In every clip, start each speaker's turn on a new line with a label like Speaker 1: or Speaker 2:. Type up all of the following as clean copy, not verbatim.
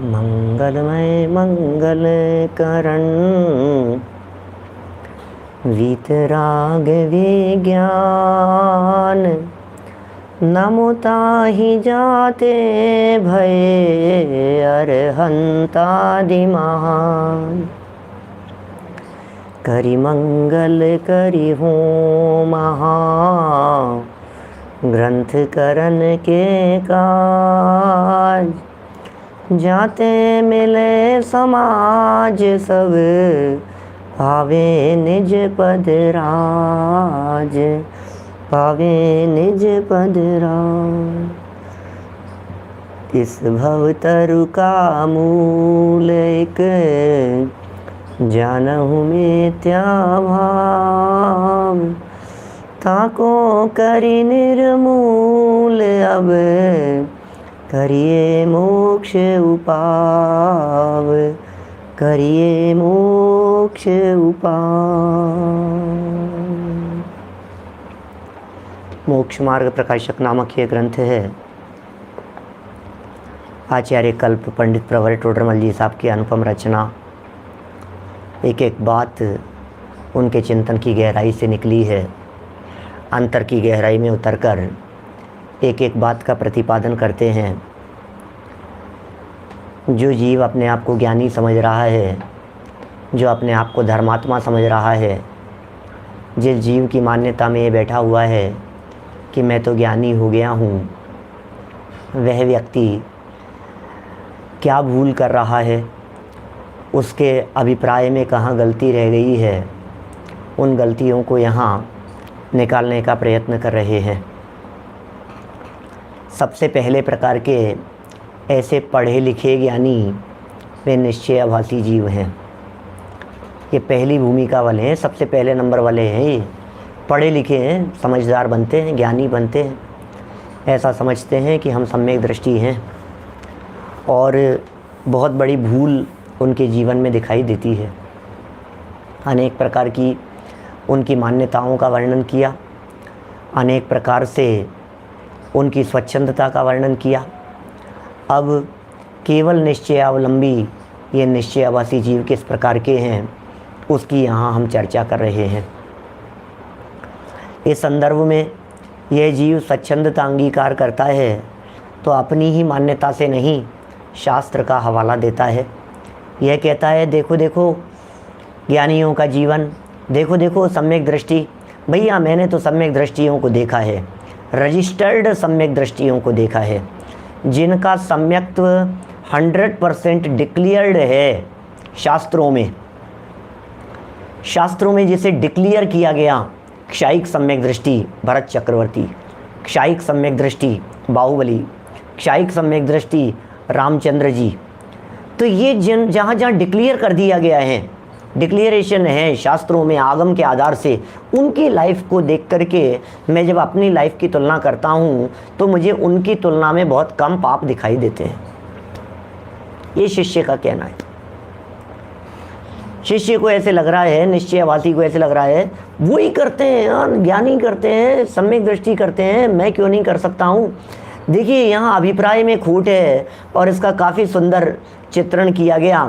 Speaker 1: मंगलमय मंगल करण वीतराग विज्ञान नमुताहि जाते भये अरहंतादि महान। करि मंगल करि होम महा ग्रंथ करन के काज। जाते मिले समाज सब पावे निज पद राज, पावे निज पद राज। इस भवतरु का मूल एक जानहु मिथ्या भाव। ताको करि निर्मूल अब करिए मोक्ष उपाव, करिए मोक्ष उपाव। मोक्ष मार्ग प्रकाशक नामक ये ग्रंथ है। आचार्य कल्प पंडित प्रवर टोडरमल जी साहब की अनुपम रचना। एक एक बात उनके चिंतन की गहराई से निकली है। अंतर की गहराई में उतरकर एक एक बात का प्रतिपादन करते हैं। जो जीव अपने आप को ज्ञानी समझ रहा है, जो अपने आप को धर्मात्मा समझ रहा है, जिस जीव की मान्यता में ये बैठा हुआ है कि मैं तो ज्ञानी हो गया हूँ, वह व्यक्ति क्या भूल कर रहा है, उसके अभिप्राय में कहाँ गलती रह गई है, उन गलतियों को यहाँ निकालने का प्रयत्न कर रहे हैं। सबसे पहले प्रकार के ऐसे पढ़े लिखे ज्ञानी वे निश्चयाभासी जीव हैं। ये पहली भूमिका वाले हैं, सबसे पहले नंबर वाले हैं। ये पढ़े लिखे हैं, समझदार बनते हैं, ज्ञानी बनते हैं, ऐसा समझते हैं कि हम सम्यक दृष्टि हैं, और बहुत बड़ी भूल उनके जीवन में दिखाई देती है। अनेक प्रकार की उनकी मान्यताओं का वर्णन किया, अनेक प्रकार से उनकी स्वच्छंदता का वर्णन किया। अब केवल निश्चयावलंबी ये निश्चयाभासी जीव किस प्रकार के हैं, उसकी यहाँ हम चर्चा कर रहे हैं। इस संदर्भ में यह जीव स्वच्छंदता अंगीकार करता है तो अपनी ही मान्यता से नहीं, शास्त्र का हवाला देता है। यह कहता है, देखो देखो ज्ञानियों का जीवन, देखो देखो सम्यक दृष्टि। भैया मैंने तो सम्यक दृष्टियों को देखा है, रजिस्टर्ड सम्यक दृष्टियों को देखा है, जिनका सम्यक्त्व 100% डिक्लेयर्ड है शास्त्रों में। शास्त्रों में जिसे डिक्लेयर किया गया, क्षायिक सम्यक दृष्टि भरत चक्रवर्ती, क्षायिक सम्यक दृष्टि बाहुबली, क्षायिक सम्यक दृष्टि रामचंद्र जी। तो ये जहाँ जहाँ डिक्लेयर कर दिया गया है, डिक्लेरेशन है शास्त्रों में आगम के आधार से, उनकी लाइफ को देख करके मैं जब अपनी लाइफ की तुलना करता हूँ तो मुझे उनकी तुलना में बहुत कम पाप दिखाई देते हैं। ये शिष्य का कहना है। शिष्य को ऐसे लग रहा है, निश्चयवासी को ऐसे लग रहा है, वो ही करते हैं, ज्ञानी करते हैं, सम्यक दृष्टि करते हैं, मैं क्यों नहीं कर सकता हूँ। देखिए यहाँ अभिप्राय में खोट है, और इसका काफ़ी सुंदर चित्रण किया गया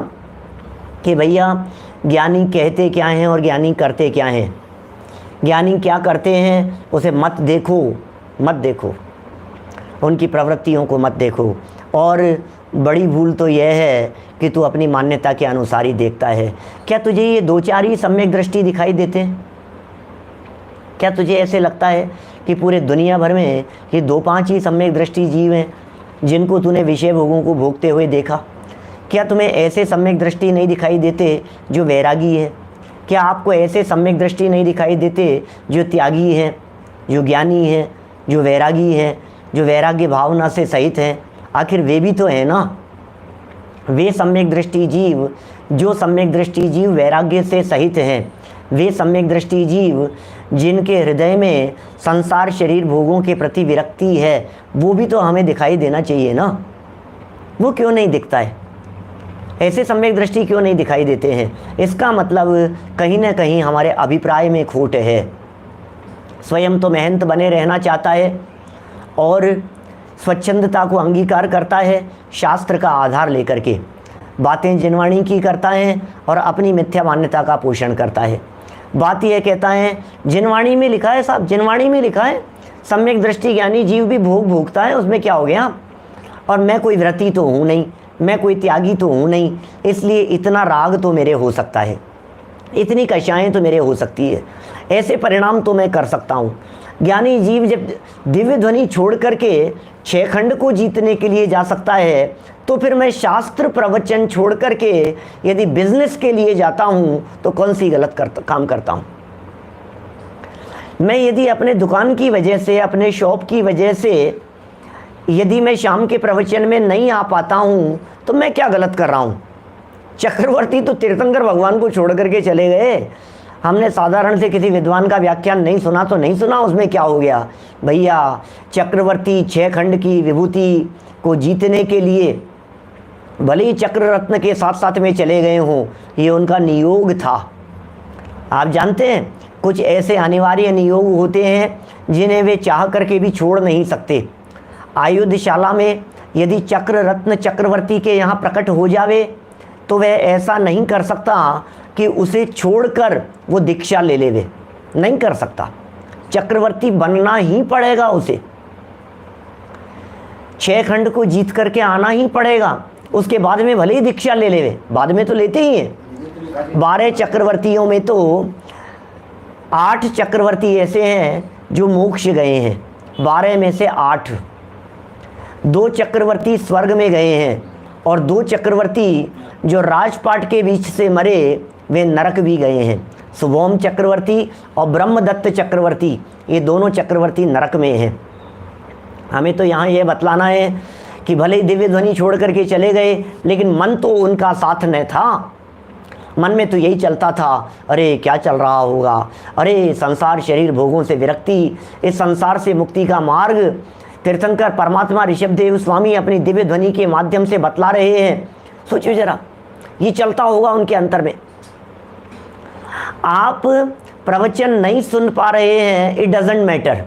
Speaker 1: कि भैया ज्ञानी कहते क्या हैं और ज्ञानी करते क्या हैं। ज्ञानी क्या करते हैं उसे मत देखो, मत देखो, उनकी प्रवृत्तियों को मत देखो। और बड़ी भूल तो यह है कि तू अपनी मान्यता के अनुसार ही देखता है। क्या तुझे ये दो चार ही सम्यक दृष्टि दिखाई देते हैं? क्या तुझे ऐसे लगता है कि पूरे दुनिया भर में ये 2-5 ही सम्यक दृष्टि जीव हैं जिनको तूने विषय भोगों को भोगते हुए देखा? क्या तुम्हें ऐसे सम्यक दृष्टि नहीं दिखाई देते जो वैरागी है? क्या आपको ऐसे सम्यक दृष्टि नहीं दिखाई देते जो त्यागी हैं, जो ज्ञानी हैं, जो वैरागी हैं, जो वैराग्य भावना से सहित हैं? आखिर वे भी तो हैं ना। वे सम्यक दृष्टि जीव जो सम्यक दृष्टि जीव वैराग्य से सहित हैं, वे सम्यक दृष्टि जीव जिनके हृदय में संसार शरीर भोगों के प्रति विरक्ति है, वो भी तो हमें दिखाई देना चाहिए ना। वो क्यों नहीं दिखता है? ऐसे सम्यक दृष्टि क्यों नहीं दिखाई देते हैं? इसका मतलब कहीं ना कहीं हमारे अभिप्राय में खोट है। स्वयं तो महंत बने रहना चाहता है और स्वच्छंदता को अंगीकार करता है शास्त्र का आधार लेकर के, बातें जिनवाणी की करता है और अपनी मिथ्या मान्यता का पोषण करता है। बात यह कहता है जिनवाणी में लिखा है साहब, जिनवाणी में लिखा है सम्यक दृष्टि ज्ञानी जीव भी भोग भोगता है, उसमें क्या हो गया, और मैं कोई व्रती तो हूँ नहीं, मैं कोई त्यागी तो हूँ नहीं, इसलिए इतना राग तो मेरे हो सकता है, इतनी कषाएँ तो मेरे हो सकती है, ऐसे परिणाम तो मैं कर सकता हूँ। ज्ञानी जीव जब दिव्य ध्वनि छोड़ करके 6 खंड को जीतने के लिए जा सकता है, तो फिर मैं शास्त्र प्रवचन छोड़ करके यदि बिजनेस के लिए जाता हूँ तो कौन सी गलत काम करता हूँ। मैं यदि अपने दुकान की वजह से, अपने शॉप की वजह से यदि मैं शाम के प्रवचन में नहीं आ पाता हूँ तो मैं क्या गलत कर रहा हूँ। चक्रवर्ती तो तीर्थंकर भगवान को छोड़ करके चले गए, हमने साधारण से किसी विद्वान का व्याख्यान नहीं सुना तो नहीं सुना, उसमें क्या हो गया भैया। चक्रवर्ती 6 खंड की विभूति को जीतने के लिए भले ही चक्र रत्न के साथ साथ में चले गए हों, ये उनका नियोग था। आप जानते हैं कुछ ऐसे अनिवार्य नियोग होते हैं जिन्हें वे चाह करके भी छोड़ नहीं सकते। आयुधशाला में यदि चक्र रत्न चक्रवर्ती के यहाँ प्रकट हो जावे तो वह ऐसा नहीं कर सकता कि उसे छोड़कर वो दीक्षा ले लेवे, नहीं कर सकता, चक्रवर्ती बनना ही पड़ेगा उसे, 6 खंड को जीत करके आना ही पड़ेगा। उसके बाद में भले ही दीक्षा ले लेवे, बाद में तो लेते ही हैं। 12 चक्रवर्तियों में तो 8 चक्रवर्ती ऐसे हैं जो मोक्ष गए हैं, 12 में से 8। 2 चक्रवर्ती स्वर्ग में गए हैं और 2 चक्रवर्ती जो राजपाट के बीच से मरे वे नरक भी गए हैं। सुभौम चक्रवर्ती और ब्रह्मदत्त चक्रवर्ती, ये दोनों चक्रवर्ती नरक में हैं। हमें तो यहाँ ये बतलाना है कि भले ही दिव्य ध्वनि छोड़ करके चले गए, लेकिन मन तो उनका साथ न था। मन में तो यही चलता था, अरे क्या चल रहा होगा, अरे संसार शरीर भोगों से विरक्ति, इस संसार से मुक्ति का मार्ग तीर्थंकर परमात्मा ऋषभदेव स्वामी अपनी दिव्य ध्वनि के माध्यम से बतला रहे हैं। सोचिए जरा, ये चलता होगा उनके अंतर में। आप प्रवचन नहीं सुन पा रहे हैं, इट डजंट मैटर,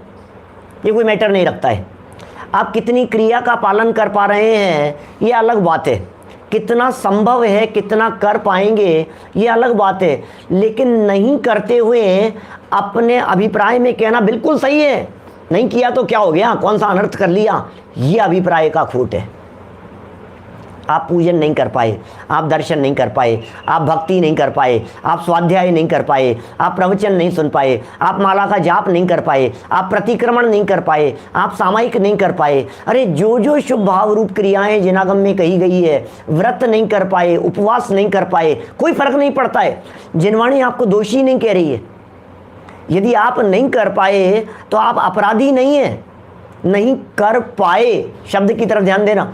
Speaker 1: ये कोई मैटर नहीं रखता है। आप कितनी क्रिया का पालन कर पा रहे हैं ये अलग बात है, कितना संभव है, कितना कर पाएंगे ये अलग बात है, लेकिन नहीं करते हुए अपने अभिप्राय में कहना बिल्कुल सही है, नहीं किया तो क्या हो गया, कौन सा अनर्थ कर लिया, ये अभिप्राय का खोट है। आप पूजन नहीं कर पाए, आप दर्शन नहीं कर पाए, आप भक्ति नहीं कर पाए, आप स्वाध्याय नहीं कर पाए, आप प्रवचन नहीं सुन पाए, आप माला का जाप नहीं कर पाए, आप प्रतिक्रमण नहीं कर पाए, आप सामायिक नहीं कर पाए, अरे जो जो शुभ भाव रूप क्रियाएं जिनागम में कही गई है, व्रत नहीं कर पाए, उपवास नहीं कर पाए, कोई फर्क नहीं पड़ता है। जिनवाणी आपको दोषी नहीं कह रही है। यदि आप नहीं कर पाए तो आप अपराधी नहीं है। नहीं कर पाए शब्द की तरफ ध्यान देना,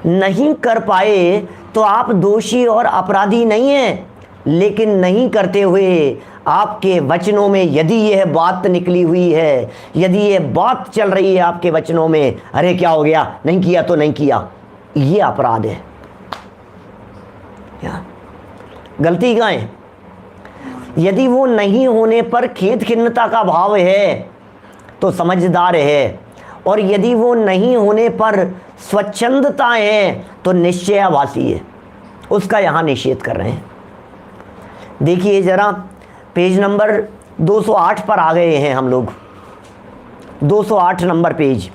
Speaker 1: नहीं कर पाए तो आप दोषी और अपराधी नहीं हैं, लेकिन नहीं करते हुए आपके वचनों में यदि यह बात निकली हुई है, यदि यह बात चल रही है आपके वचनों में, अरे क्या हो गया, नहीं किया तो नहीं किया, ये अपराध है। गलती कहाँ है? यदि वो नहीं होने पर खेद खिन्नता का भाव है तो समझदार है, और यदि वो नहीं होने पर स्वच्छंदता है तो निश्चयाभासी है, उसका यहाँ निषेध कर रहे हैं। देखिए जरा, पेज नंबर 208 पर आ गए हैं हम लोग। 208 नंबर पेज,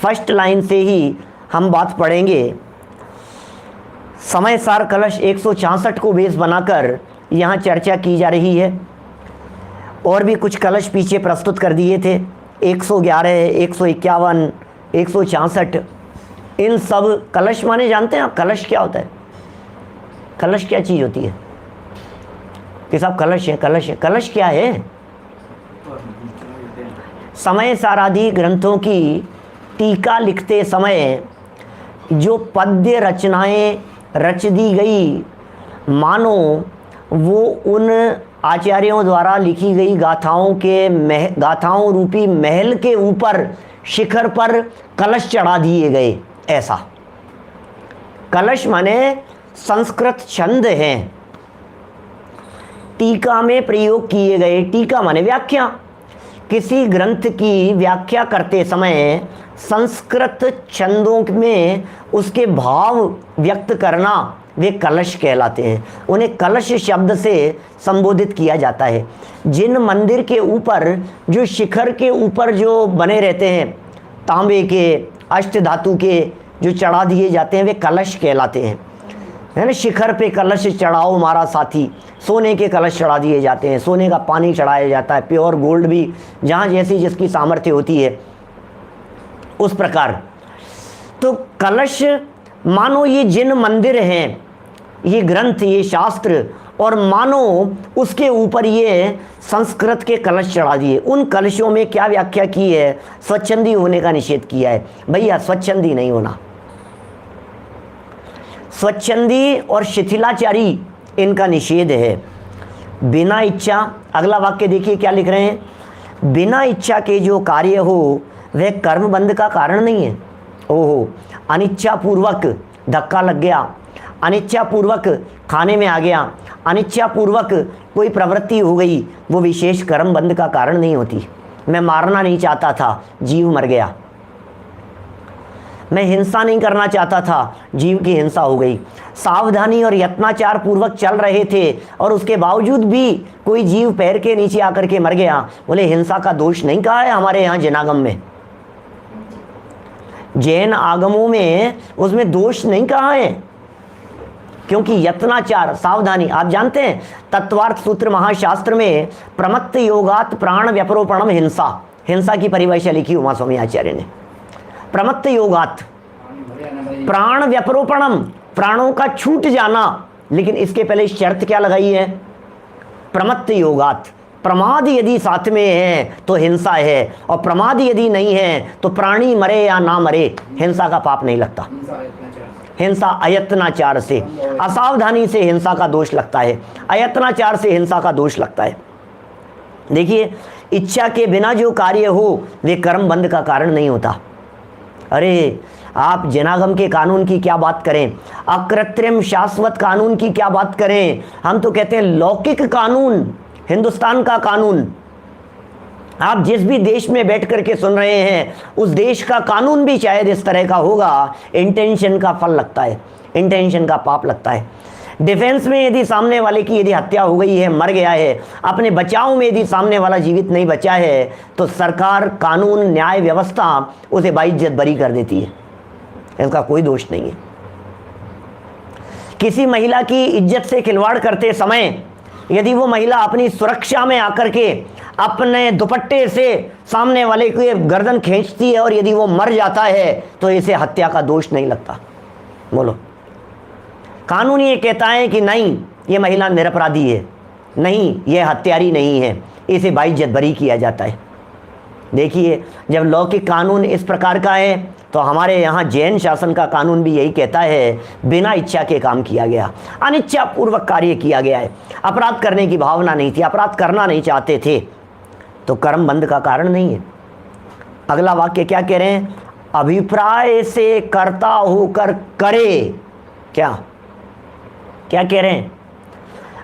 Speaker 1: फर्स्ट लाइन से ही हम बात पढ़ेंगे। समय सार कलश 166 को बेस बनाकर यहाँ चर्चा की जा रही है, और भी कुछ कलश पीछे प्रस्तुत कर दिए थे, 111, 151, 166। इन सब कलश माने जानते हैं आप? कलश क्या होता है? कलश क्या चीज़ होती है कि साहब कलश है, कलश है, कलश क्या है? समय सारादि ग्रंथों की टीका लिखते समय जो पद्य रचनाएं रच दी गई, मानो वो उन आचार्यों द्वारा लिखी गई गाथाओं रूपी महल के ऊपर शिखर पर कलश चढ़ा दिए गए, ऐसा। कलश माने संस्कृत छंद हैं, टीका में प्रयोग किए गए। टीका माने व्याख्या, किसी ग्रंथ की व्याख्या करते समय संस्कृत छंदों में उसके भाव व्यक्त करना, वे कलश कहलाते हैं। उन्हें कलश शब्द से संबोधित किया जाता है। जिन मंदिर के ऊपर, जो शिखर के ऊपर जो बने रहते हैं, तांबे के, अष्ट धातु के जो चढ़ा दिए जाते हैं, वे कलश कहलाते हैं, है ना। शिखर पे कलश चढ़ाओ मारा साथी, सोने के कलश चढ़ा दिए जाते हैं, सोने का पानी चढ़ाया जाता है, प्योर गोल्ड भी, जहाँ जैसी जिसकी सामर्थ्य होती है उस प्रकार। तो कलश मानो ये जिन मंदिर हैं, ये ग्रंथ, ये शास्त्र, और मानो उसके ऊपर ये संस्कृत के कलश चढ़ा दिए। उन कलशों में क्या व्याख्या की है? स्वच्छंदी होने का निषेध किया है। भैया स्वच्छंदी नहीं होना। स्वच्छंदी और शिथिलाचारी इनका निषेध है। बिना इच्छा, अगला वाक्य देखिए क्या लिख रहे हैं, बिना इच्छा के जो कार्य हो वह कर्म बंध का कारण नहीं है। ओहो, अनिच्छा पूर्वक धक्का लग गया, अनिच्छा पूर्वक खाने में आ गया, अनिच्छा पूर्वक कोई प्रवृत्ति हो गई, वो विशेष कर्म बंध का कारण नहीं होती। मैं मारना नहीं चाहता था, जीव मर गया। मैं हिंसा नहीं करना चाहता था, जीव की हिंसा हो गई। सावधानी और यत्नाचार पूर्वक चल रहे थे और उसके बावजूद भी कोई जीव पैर के नीचे आकर के मर गया, बोले हिंसा का दोष नहीं कहा है हमारे यहाँ जैनागम में, जैन आगमों में उसमें दोष नहीं कहा है, क्योंकि यत्नाचार, सावधानी। आप जानते हैं तत्वार्थ सूत्र महाशास्त्र में प्रमत्त योगात प्राण व्यपरोपणम हिंसा, हिंसा की परिभाषा लिखी उमा स्वामी आचार्य ने। प्रमत्त योगात प्राण व्यपरोपणम, प्राणों का छूट जाना, लेकिन इसके पहले शर्त क्या लगाई है? प्रमत्त योगात, प्रमाद यदि साथ में है तो हिंसा है, और प्रमाद यदि नहीं है तो प्राणी मरे या ना मरे, हिंसा का पाप नहीं लगता। हिंसा अयत्नाचार से, असावधानी से हिंसा का दोष लगता है, अयत्नाचार से हिंसा का दोष लगता है। देखिए, इच्छा के बिना जो कार्य हो वे कर्म बंध का कारण नहीं होता। अरे आप जैनागम के कानून की क्या बात करें, अकृत्रिम शाश्वत कानून की क्या बात करें, हम तो कहते हैं लौकिक कानून, हिंदुस्तान का कानून। आप जिस भी देश में बैठ करके सुन रहे हैं, उस देश का कानून भी शायद इस तरह का होगा। इंटेंशन का फल लगता है, इंटेंशन का पाप लगता है। डिफेंस में यदि सामने वाले की यदि हत्या हो गई है, मर गया है, अपने बचाव में यदि सामने वाला जीवित नहीं बचा है, तो सरकार, कानून, न्याय व्यवस्था उसे बाइज्जत बरी कर देती है, इसका कोई दोष नहीं है। किसी महिला की इज्जत से खिलवाड़ करते समय यदि वो महिला अपनी सुरक्षा में आकर के अपने दुपट्टे से सामने वाले की गर्दन खींचती है और यदि वो मर जाता है, तो इसे हत्या का दोष नहीं लगता। बोलो, कानून ये कहता है कि नहीं, ये महिला निरपराधी है, नहीं, ये हत्यारी नहीं है, इसे बाइज्जत बरी किया जाता है। देखिए, जब लौकिक कानून इस प्रकार का है, तो हमारे यहाँ जैन शासन का कानून भी यही कहता है, बिना इच्छा के काम किया गया, अनिच्छा पूर्वक कार्य किया गया है, अपराध करने की भावना नहीं थी, अपराध करना नहीं चाहते थे, तो कर्म बंध का कारण नहीं है। अगला वाक्य क्या कह रहे हैं? अभिप्राय से कर्ता होकर करे। क्या क्या कह रहे हैं?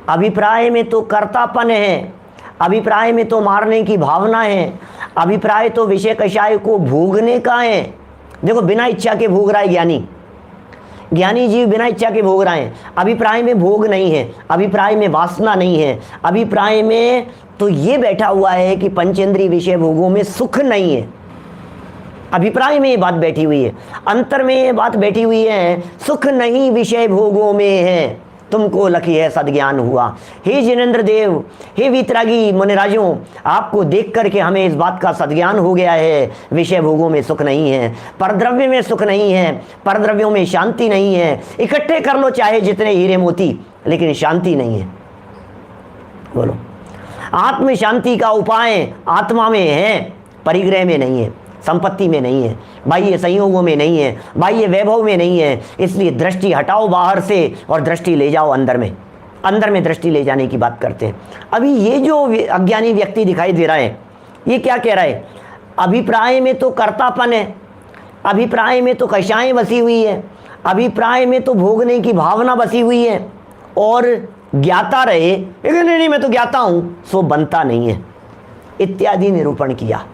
Speaker 1: अभिप्राय में तो कर्तापन है, अभिप्राय में तो मारने की भावना है, अभिप्राय तो विषय कषाय को भोगने का है। देखो, बिना इच्छा के भोग रहा है ज्ञानी, ज्ञानी जीव बिना इच्छा के भोग रहे हैं। अभिप्राय में भोग नहीं है, अभिप्राय में वासना नहीं है, अभिप्राय में तो ये बैठा हुआ है कि पंचेंद्रिय विषय भोगों में सुख नहीं है। अभिप्राय में ये बात बैठी हुई है, अंतर में ये बात बैठी हुई है, सुख नहीं विषय भोगों में है, तुमको लखी है सद्ज्ञान हुआ। हे जिनेंद्र देव, हे वीतरागी मुनिराजों, आपको देख करके हमें इस बात का सद्ज्ञान हो गया है, विषय भोगों में सुख नहीं है, परद्रव्य में सुख नहीं है, परद्रव्यों में शांति नहीं है। इकट्ठे कर लो चाहे जितने हीरे मोती, लेकिन शांति नहीं है। बोलो, आत्म शांति का उपाय आत्मा में है, परिग्रह में नहीं है, संपत्ति में नहीं है, बाह्य संयोगों में नहीं है, बाह्य वैभव में नहीं है। इसलिए दृष्टि हटाओ बाहर से और दृष्टि ले जाओ अंदर में, अंदर में दृष्टि ले जाने की बात करते हैं। अभी ये जो अज्ञानी व्यक्ति दिखाई दे रहा है, ये क्या कह रहा है? अभिप्राय में तो कर्तापन है, अभिप्राय में तो कषाएं बसी हुई है, अभिप्राय में तो भोगने की भावना बसी हुई है, और ज्ञाता रहे, लेकिन नहीं मैं तो ज्ञाता हूं, सो बनता नहीं है, इत्यादि निरूपण किया।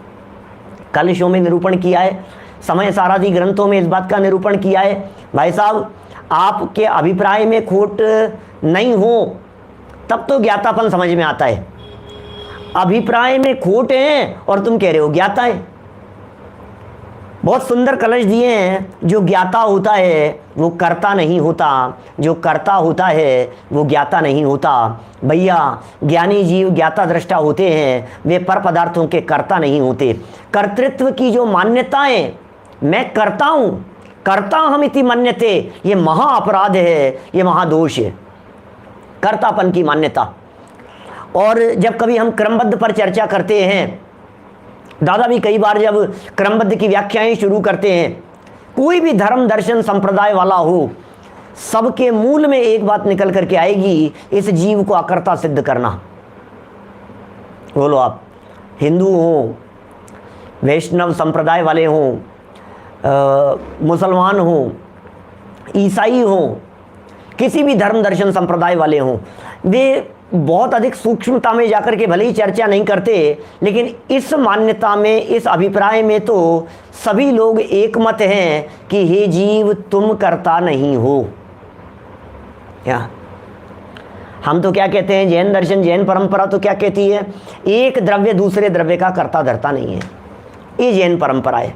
Speaker 1: कल शो में निरूपण किया है, समय सारथी ग्रंथों में इस बात का निरूपण किया है। भाई साहब, आपके अभिप्राय में खोट नहीं हो तब तो ज्ञातापन समझ में आता है। अभिप्राय में खोट है और तुम कह रहे हो ज्ञाता है। बहुत सुंदर कलश दिए हैं। जो ज्ञाता होता है वो कर्ता नहीं होता, जो कर्ता होता है वो ज्ञाता नहीं होता। भैया, ज्ञानी जीव ज्ञाता दृष्टा होते हैं, वे पर पदार्थों के कर्ता नहीं होते। कर्तृत्व की जो मान्यताएं, मैं करता हूं, कर्ता हम इति मन्यते, ये महा अपराध है, ये महादोष है, कर्तापन की मान्यता। और जब कभी हम क्रमबद्ध पर चर्चा करते हैं, दादा भी कई बार जब क्रमबद्ध की व्याख्याएं शुरू करते हैं, कोई भी धर्म दर्शन संप्रदाय वाला हो, सबके मूल में एक बात निकल करके आएगी, इस जीव को अकर्ता सिद्ध करना। बोलो आप हिंदू हो, वैष्णव संप्रदाय वाले हों, मुसलमान हों, ईसाई हों, किसी भी धर्म दर्शन संप्रदाय वाले हों, वे बहुत अधिक सूक्ष्मता में जाकर के भले ही चर्चा नहीं करते, लेकिन इस मान्यता में, इस अभिप्राय में तो सभी लोग एकमत हैं कि हे जीव तुम करता नहीं हो। क्या हम तो क्या कहते हैं, जैन दर्शन, जैन परंपरा तो क्या कहती है, एक द्रव्य दूसरे द्रव्य का कर्ता धर्ता नहीं है। ये जैन परंपरा है।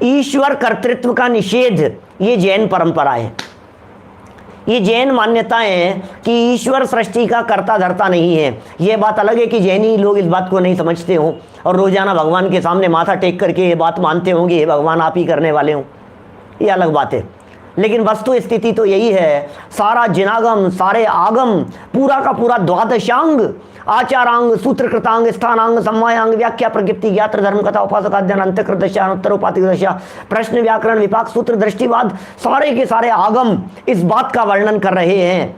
Speaker 1: ईश्वर कर्तृत्व का निषेध, ये जैन परंपरा है। ये जैन मान्यताएं हैं कि ईश्वर सृष्टि का कर्ता धर्ता नहीं है। ये बात अलग है कि जैनी लोग इस बात को नहीं समझते हों और रोजाना भगवान के सामने माथा टेक करके ये बात मानते होंगे, ये भगवान आप ही करने वाले हों, ये अलग बात है। लेकिन वस्तु स्थिति तो यही है, सारा जिनागम, सारे आगम, पूरा का पूरा द्वादशांग, आचारांग, सूत्रकृतांग, स्थानांग, समवायांग, व्याख्या, प्रकृति, ज्ञात्र, धर्म, कथा, उपासक, अध्ययन, अंतकृत दशा, उत्तरोपातिक दशा, प्रश्न, व्याकरण, विपाक, सूत्र, दृष्टिवाद, सारे के सारे आगम इस बात का वर्णन कर रहे हैं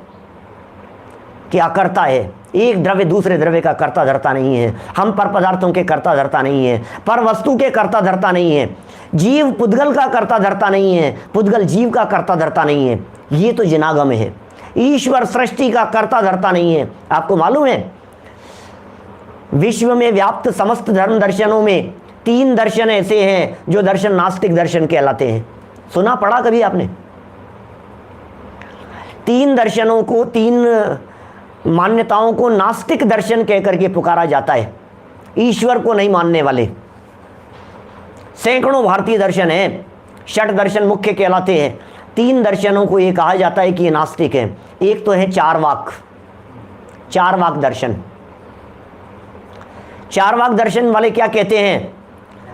Speaker 1: कि अकर्ता है, एक द्रव्य दूसरे द्रव्य का कर्ता धर्ता नहीं है। हम पर पदार्थों के कर्ता धर्ता नहीं है, पर वस्तु के कर्ता धर्ता नहीं है। जीव पुद्गल का कर्ता धर्ता नहीं है, पुद्गल जीव का कर्ता धर्ता नहीं है। ये तो जिनागम है। ईश्वर सृष्टि का कर्ता धर्ता नहीं है। आपको मालूम है, विश्व में व्याप्त समस्त धर्म दर्शनों में 3 दर्शन ऐसे हैं जो दर्शन नास्तिक दर्शन कहलाते हैं। सुना पढ़ा कभी आपने? 3 दर्शनों को, 3 मान्यताओं को नास्तिक दर्शन कह करके पुकारा जाता है। ईश्वर को नहीं मानने वाले सैकड़ों भारतीय दर्शन हैं, 6 दर्शन मुख्य कहलाते हैं। 3 दर्शनों को ये कहा जाता है कि ये नास्तिक है। एक तो है चारवाक दर्शन। चारवाक दर्शन वाले क्या कहते हैं?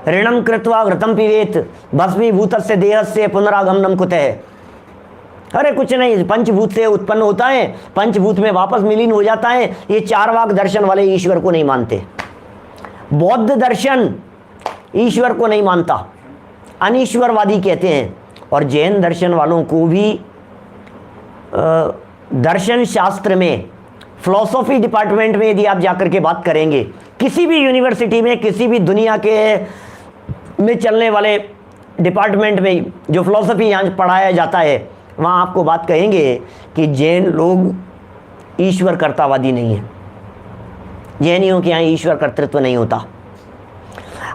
Speaker 1: ऋणम कृत्वा घृतम पिबेत भस्मीभूतस्य देहस्य पुनरागमनम कुतः। अरे कुछ नहीं, पंचभूत से उत्पन्न होता है, पंचभूत में वापस विलीन हो जाता है। ये चारवाक दर्शन वाले ईश्वर को नहीं मानते। बौद्ध दर्शन ईश्वर को नहीं मानता, अनीश्वरवादी कहते हैं। और जैन दर्शन वालों को भी दर्शन शास्त्र में, फिलॉसफी डिपार्टमेंट में यदि आप जाकर के बात करेंगे, किसी भी यूनिवर्सिटी में, किसी भी दुनिया के में चलने वाले डिपार्टमेंट में जो फिलॉसफी यहाँ पढ़ाया जाता है, वहाँ आपको बात कहेंगे कि जैन लोग ईश्वर कर्तावादी नहीं है। जैनियों के यहाँ ईश्वर कर्तृत्व नहीं होता।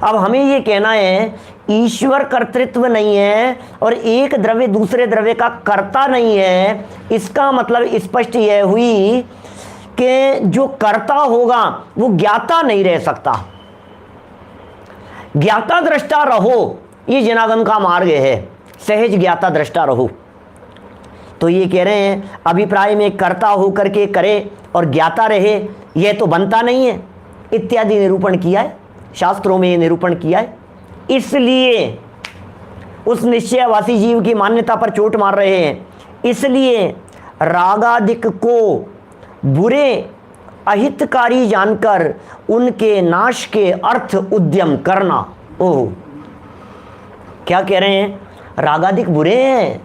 Speaker 1: अब हमें ये कहना है ईश्वर कर्तृत्व नहीं है और एक द्रव्य दूसरे द्रव्य का कर्ता नहीं है, इसका मतलब स्पष्ट यह हुई कि जो कर्ता होगा वो ज्ञाता नहीं रह सकता। ज्ञाता दृष्टा रहो, ये जिनागम का मार्ग है, सहज ज्ञाता दृष्टा रहो। तो ये कह रहे हैं अभिप्राय में कर्ता होकर के करे और ज्ञाता रहे, यह तो बनता नहीं है, इत्यादि निरूपण किया है, शास्त्रों में ये निरूपण किया है। इसलिए उस निश्चयवासी जीव की मान्यता पर चोट मार रहे हैं। इसलिए रागादिक को बुरे अहितकारी जानकर उनके नाश के अर्थ उद्यम करना। ओह, क्या कह रहे हैं? रागादिक बुरे हैं,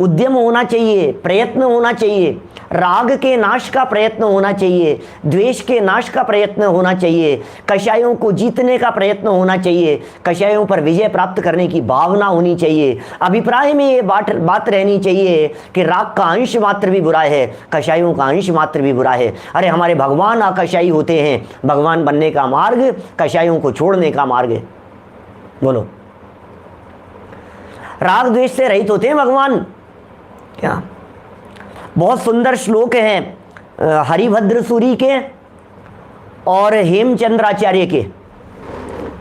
Speaker 1: उद्यम होना चाहिए, प्रयत्न होना चाहिए, राग के नाश का प्रयत्न होना चाहिए, द्वेष के नाश का प्रयत्न होना चाहिए, कषायों को जीतने का प्रयत्न होना चाहिए, कषायों पर विजय प्राप्त करने की भावना होनी चाहिए। अभिप्राय में ये बात रहनी चाहिए कि राग का अंश मात्र भी बुरा है, कषायों का अंश मात्र भी बुरा है। अरे हमारे भगवान अकषायी होते हैं, भगवान बनने का मार्ग कषायों को छोड़ने का मार्ग है। बोलो, राग द्वेष से रहित होते हैं भगवान। क्या बहुत सुंदर श्लोक हैं हरिभद्र सूरी के और हेमचंद्राचार्य के,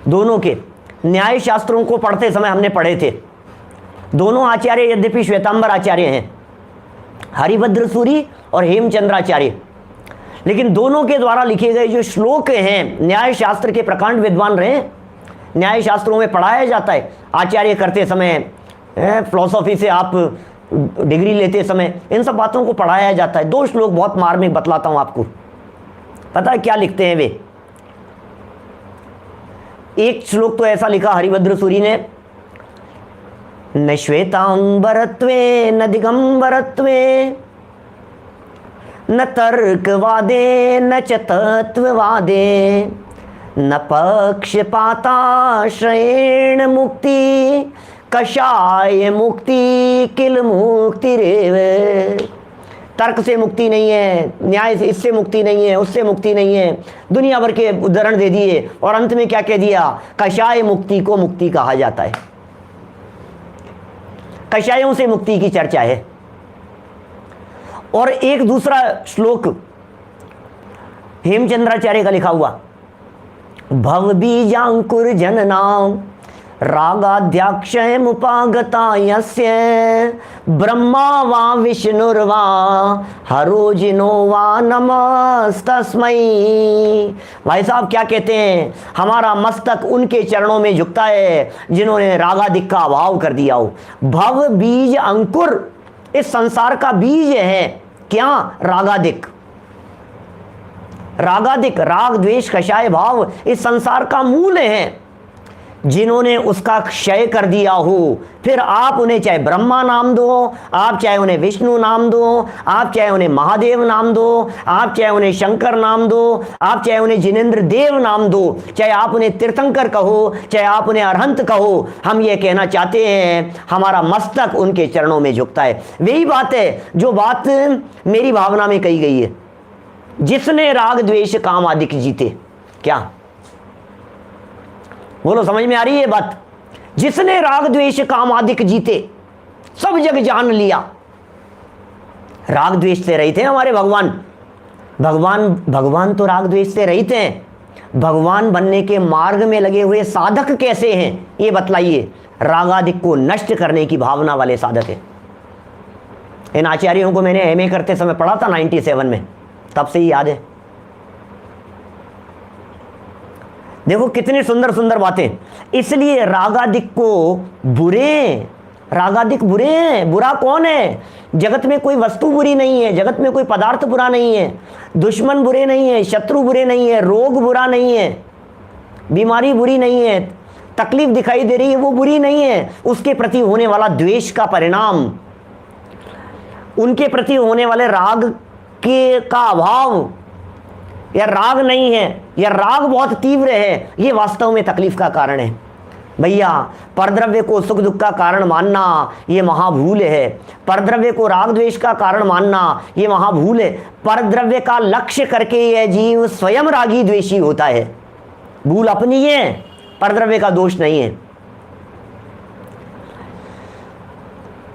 Speaker 1: दोनों के न्याय शास्त्रों को पढ़ते समय हमने पढ़े थे। दोनों आचार्य यद्यपि श्वेतांबर आचार्य हैं, हरिभद्र सूरी और हेमचंद्राचार्य, लेकिन दोनों के द्वारा लिखे गए जो श्लोक हैं, न्याय शास्त्र के प्रकांड विद्वान रहे, न्याय शास्त्रों में पढ़ाया जाता है आचार्य करते समय, फिलॉसफी से आप डिग्री लेते समय इन सब बातों को पढ़ाया जाता है। दो श्लोक बहुत मार्मिक बतलाता हूं आपको। पता है क्या लिखते हैं वे? एक श्लोक तो ऐसा लिखा हरिभद्र सूरी ने, न श्वेतांबरत्वे न दिगंबरत्वे न तर्कवादे न च तत्ववादे न पक्षपाताश्रयेण मुक्ति कषाय मुक्ति किल मुक्ति रेव। तर्क से मुक्ति नहीं है, न्याय से इससे मुक्ति नहीं है, उससे मुक्ति नहीं है, दुनिया भर के उदाहरण दे दिए और अंत में क्या कह दिया? कषाय मुक्ति को मुक्ति कहा जाता है। कषायों से मुक्ति की चर्चा है। और एक दूसरा श्लोक हेमचंद्राचार्य का लिखा हुआ, भव बीजांकुर जननाम रागाध्याक्षयमुपागता यस्य ब्रह्मा वा विष्णुर्वा हरो जिनो वा नमस्तस्मै। भाई साहब क्या कहते हैं? हमारा मस्तक उनके चरणों में झुकता है जिन्होंने रागादिक का अभाव कर दिया हो। भव बीज अंकुर, इस संसार का बीज है क्या? रागादिक। रागादिक, राग द्वेष कषाय भाव इस संसार का मूल है। जिन्होंने उसका क्षय कर दिया हो, फिर आप उन्हें चाहे ब्रह्मा नाम दो, आप चाहे उन्हें विष्णु नाम दो, आप चाहे उन्हें महादेव नाम दो, आप चाहे उन्हें शंकर नाम दो, आप चाहे उन्हें जिनेंद्र देव नाम दो, चाहे आप उन्हें तीर्थंकर कहो, चाहे आप उन्हें अरहंत कहो, हम ये कहना चाहते हैं हमारा मस्तक उनके चरणों में झुकता है। वही बात है जो बात मेरी भावना में कही गई है, जिसने राग द्वेष काम आदि जीते। क्या बोलो, समझ में आ रही है बात? जिसने राग द्वेष काम आदिक जीते, सब जग जान लिया। राग द्वेष से रहित हैं हमारे भगवान। भगवान तो राग द्वेष से रहित हैं। भगवान बनने के मार्ग में लगे हुए साधक कैसे हैं ये बतलाइए। रागादिक को नष्ट करने की भावना वाले साधक हैं। इन आचार्यों को मैंने एमए करते समय पढ़ा था 97 में, तब से ही याद है। देखो कितनी सुंदर सुंदर बातें। इसलिए रागादिक को रागादिक बुरे हैं। बुरा कौन है? जगत में कोई वस्तु बुरी नहीं है, जगत में कोई पदार्थ बुरा नहीं है, दुश्मन बुरे नहीं है, शत्रु बुरे नहीं है, रोग बुरा नहीं है, बीमारी बुरी नहीं है, तकलीफ दिखाई दे रही है वो बुरी नहीं है। उसके प्रति होने वाला द्वेष का परिणाम, उनके प्रति होने वाले राग के का अभाव, या राग नहीं है या राग बहुत तीव्र है, ये वास्तव में तकलीफ का कारण है। भैया परद्रव्य को सुख दुख का कारण मानना ये महाभूल है। परद्रव्य को राग द्वेष का कारण मानना ये महाभूल है। परद्रव्य का लक्ष्य करके यह जीव स्वयं रागी द्वेषी होता है। भूल अपनी है, परद्रव्य का दोष नहीं है।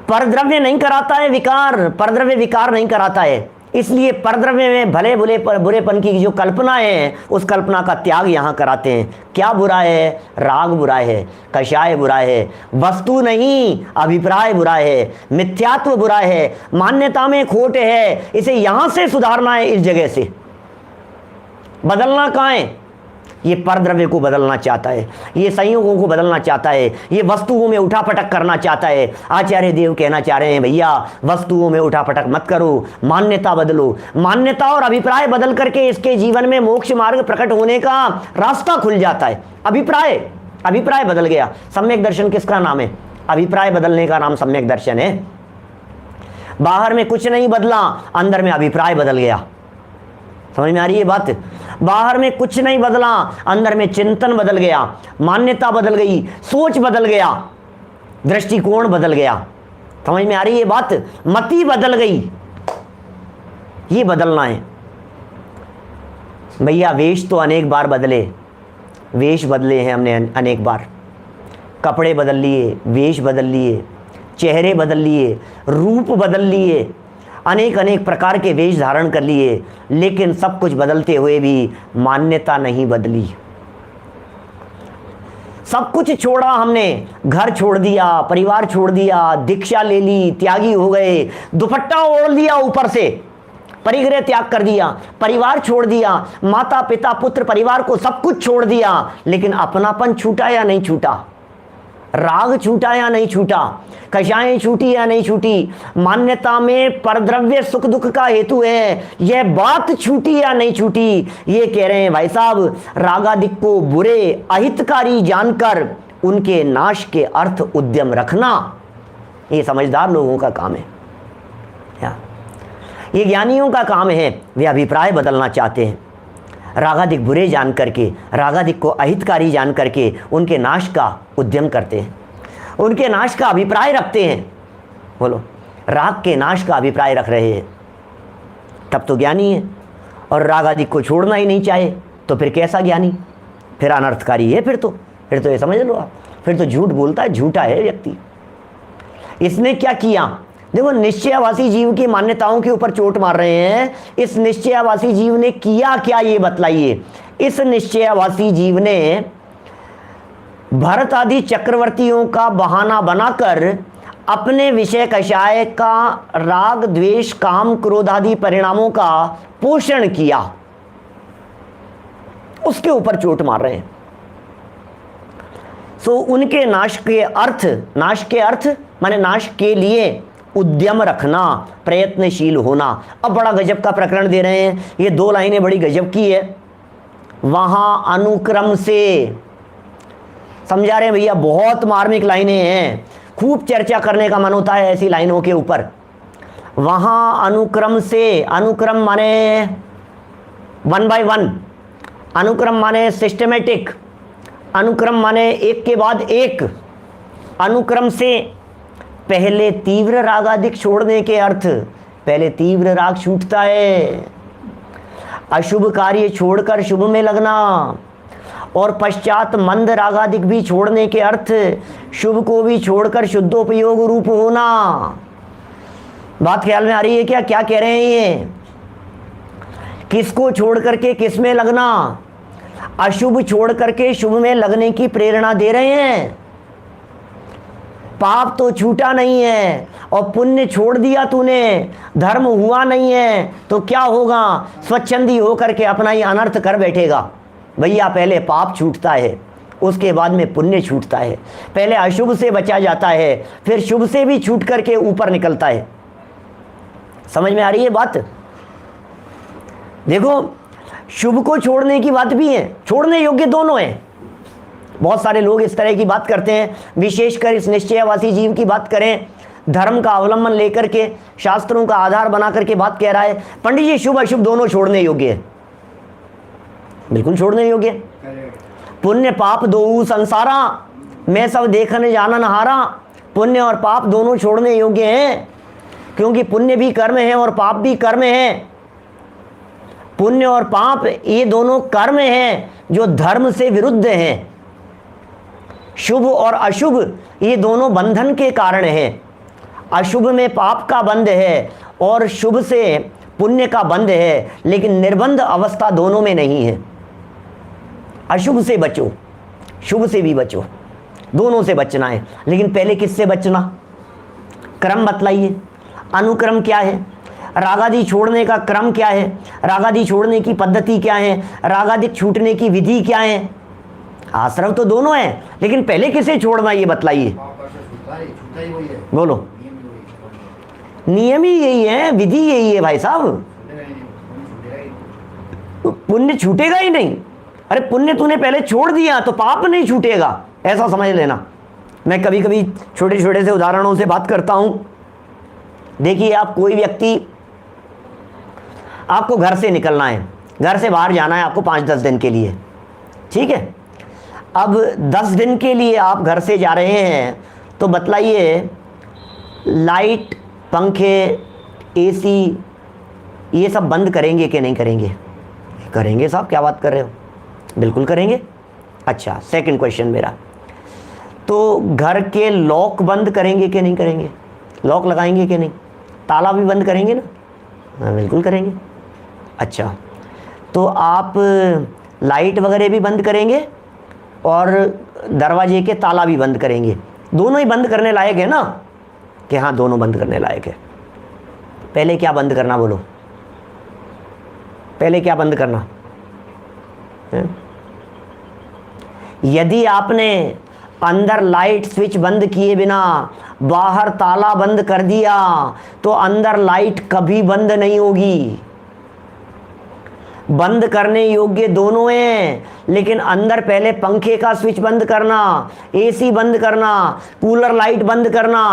Speaker 1: परद्रव्य नहीं कराता है विकार, परद्रव्य विकार नहीं कराता है। इसलिए परद्रव्य में भले बुरेपन की जो कल्पना है, उस कल्पना का त्याग यहाँ कराते हैं। क्या बुरा है? राग बुरा है, कषाय बुरा है, वस्तु नहीं अभिप्राय बुरा है, मिथ्यात्व बुरा है, मान्यता में खोट है। इसे यहाँ से सुधारना है, इस जगह से बदलना कहाँ है? ये परद्रव्य को बदलना चाहता है, ये संयोगों को बदलना चाहता है, ये वस्तुओं में उठापटक करना चाहता है। आचार्य देव कहना चाह रहे हैं भैया वस्तुओं में उठापटक मत करो, मान्यता बदलो। मान्यता और अभिप्राय बदल करके इसके जीवन में मोक्ष मार्ग प्रकट होने का रास्ता खुल जाता है। अभिप्राय बदल गया। सम्यक दर्शन किसका नाम है? अभिप्राय बदलने का नाम सम्यक दर्शन है। बाहर में कुछ नहीं बदला, अंदर में अभिप्राय बदल गया। समझ में आ रही है बात? बाहर में कुछ नहीं बदला, अंदर में चिंतन बदल गया, मान्यता बदल गई, सोच बदल गया, दृष्टिकोण बदल गया। समझ में आ रही है बात? मति बदल गई। ये बदलना है भैया। वेश तो अनेक बार बदले, वेश बदले हैं हमने अनेक बार, कपड़े बदल लिए, वेश बदल लिए, चेहरे बदल लिए, रूप बदल लिए, अनेक अनेक प्रकार के वेश धारण कर लिए, लेकिन सब कुछ बदलते हुए भी मान्यता नहीं बदली। सब कुछ छोड़ा हमने, घर छोड़ दिया, परिवार छोड़ दिया, दीक्षा ले ली, त्यागी हो गए, दुपट्टा ओढ़ लिया ऊपर से, परिग्रह त्याग कर दिया, परिवार छोड़ दिया, माता पिता पुत्र परिवार को सब कुछ छोड़ दिया, लेकिन अपनापन छूटा या नहीं छूटा? राग छूटा या नहीं छूटा? कषाएं छूटी या नहीं छूटी? मान्यता में परद्रव्य सुख दुख का हेतु है, यह बात छूटी या नहीं छूटी? ये कह रहे हैं भाई साहब, रागादिक को बुरे अहितकारी जानकर उनके नाश के अर्थ उद्यम रखना, ये समझदार लोगों का काम है, ये ज्ञानियों का काम है। वे अभिप्राय बदलना चाहते हैं, रागादिक बुरे जान करके, रागादिक को अहितकारी जान करके उनके नाश का उद्यम करते हैं, उनके नाश का अभिप्राय रखते हैं। बोलो, राग के नाश का अभिप्राय रख रहे हैं, तब तो ज्ञानी है। और रागादिक को छोड़ना ही नहीं चाहे तो फिर कैसा ज्ञानी? फिर अनर्थकारी है। फिर तो ये समझ लो आप, फिर तो झूठ बोलता है, झूठा है व्यक्ति। इसने क्या किया? देखो, निश्चयावासी जीव की मान्यताओं के ऊपर चोट मार रहे हैं। इस निश्चयावासी जीव ने किया क्या, ये बतलाइए। इस निश्चयावासी जीव ने भरत आदि चक्रवर्तियों का बहाना बनाकर अपने विषय कषाय का राग द्वेष काम क्रोध आदि परिणामों का पोषण किया, उसके ऊपर चोट मार रहे हैं। सो उनके नाश के अर्थ माने नाश के लिए उद्यम रखना, प्रयत्नशील होना। अब बड़ा गजब का प्रकरण दे रहे हैं, ये 2 लाइनें बड़ी गजब की है। वहां अनुक्रम से समझा रहे हैं भैया, बहुत मार्मिक लाइनें हैं, खूब चर्चा करने का मन होता है ऐसी लाइनों के ऊपर। वहां अनुक्रम से, अनुक्रम माने 1 by 1, अनुक्रम माने सिस्टमेटिक, अनुक्रम माने एक के बाद एक। अनुक्रम से पहले तीव्र रागादिक छोड़ने के अर्थ, पहले तीव्र राग छूटता है, अशुभ कार्य छोड़कर शुभ में लगना, और पश्चात मंद रागादिक भी छोड़ने के अर्थ, शुभ को भी छोड़कर शुद्धोपयोग रूप होना। बात ख्याल में आ रही है क्या? क्या कह रहे हैं ये? किसको छोड़ करके किस में लगना? अशुभ छोड़ करके शुभ में लगने की प्रेरणा दे रहे हैं। पाप तो छूटा नहीं है और पुण्य छोड़ दिया तूने, धर्म हुआ नहीं है, तो क्या होगा? स्वच्छंदी होकर के अपना ही अनर्थ कर बैठेगा। भैया, पहले पाप छूटता है, उसके बाद में पुण्य छूटता है। पहले अशुभ से बचा जाता है, फिर शुभ से भी छूट करके ऊपर निकलता है। समझ में आ रही है बात? देखो, शुभ को छोड़ने की बात भी है, छोड़ने योग्य दोनों है। बहुत सारे लोग इस तरह की बात करते हैं, विशेषकर इस निश्चयवासी जीव की बात करें, धर्म का अवलंबन लेकर के, शास्त्रों का आधार बना करके बात कह रहा है, पंडित जी शुभ अशुभ दोनों छोड़ने योग्य है। बिल्कुल छोड़ने योग्य। पुण्य पाप दो संसारा, मैं सब देखने जानन हारा। पुण्य और पाप दोनों छोड़ने योग्य हैं, क्योंकि पुण्य भी कर्म है और पाप भी कर्म है। पुण्य और पाप ये दोनों कर्म हैं जो धर्म से विरुद्ध हैं। शुभ और अशुभ ये दोनों बंधन के कारण हैं। अशुभ में पाप का बंध है और शुभ से पुण्य का बंध है, लेकिन निर्बंध अवस्था दोनों में नहीं है। अशुभ से बचो, शुभ से भी बचो, दोनों से बचना है। लेकिन पहले किससे बचना? क्रम बतलाइए। अनुक्रम क्या है? रागादि छोड़ने का क्रम क्या है? रागादि छोड़ने की पद्धति क्या है? रागादिक छूटने की विधि क्या है? आश्रम तो दोनों है, लेकिन पहले किसे छोड़ना ये बतलाइए। बोलो। नियम ही यही है, विधि यही है भाई साहब। पुण्य छूटेगा ही नहीं। अरे पुण्य तूने पहले छोड़ दिया तो पाप नहीं छूटेगा, ऐसा समझ लेना। मैं कभी कभी छोटे छोटे से उदाहरणों से बात करता हूं। देखिए, आप कोई व्यक्ति, आपको घर से निकलना है, घर से बाहर जाना है आपको 5-10 दिन के लिए, ठीक है। अब 10 दिन के लिए आप घर से जा रहे हैं, तो बतलाइए लाइट, पंखे, एसी ये सब बंद करेंगे कि नहीं करेंगे? करेंगे साहब, क्या बात कर रहे हो? बिल्कुल करेंगे। अच्छा, सेकंड क्वेश्चन मेरा, तो घर के लॉक बंद करेंगे कि नहीं करेंगे? लॉक लगाएंगे कि नहीं? ताला भी बंद करेंगे ना? हाँ बिल्कुल करेंगे। अच्छा, तो आप लाइट वगैरह भी बंद करेंगे और दरवाजे के ताला भी बंद करेंगे। दोनों ही बंद करने लायक है ना? कि हाँ दोनों बंद करने लायक है। पहले क्या बंद करना बोलो? पहले क्या बंद करना है? यदि आपने अंदर लाइट स्विच बंद किए बिना बाहर ताला बंद कर दिया तो अंदर लाइट कभी बंद नहीं होगी। बंद करने योग्य दोनों हैं, लेकिन अंदर पहले पंखे का स्विच बंद करना, एसी बंद करना, कूलर लाइट बंद करना